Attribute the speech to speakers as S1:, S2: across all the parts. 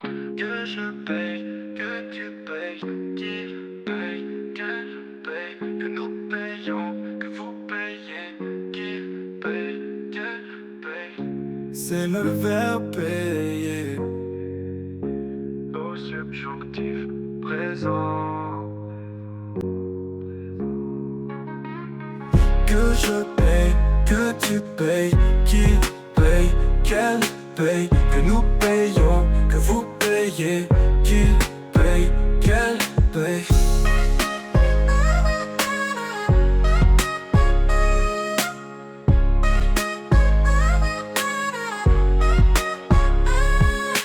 S1: Que je paye, que tu payes, qui paye, que je paye, que nous payons, que vous payez, qui paye, que je paye. C'est le verbe payer au subjonctif présent. Que je paye, que tu payes, qui paye, qu'elle paye, que nous payons, que vous payez, qui paye, qu'elle paye.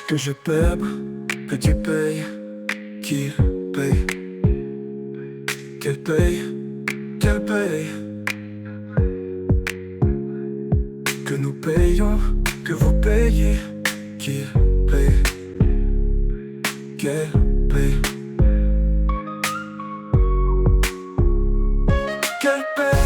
S1: Que je paie, que tu payes, qu'il paye, qu'elle paye, qu'elle paye. Que nous payons, que vous payez, qu'il paye, qu'elle paye, qu'elle paye.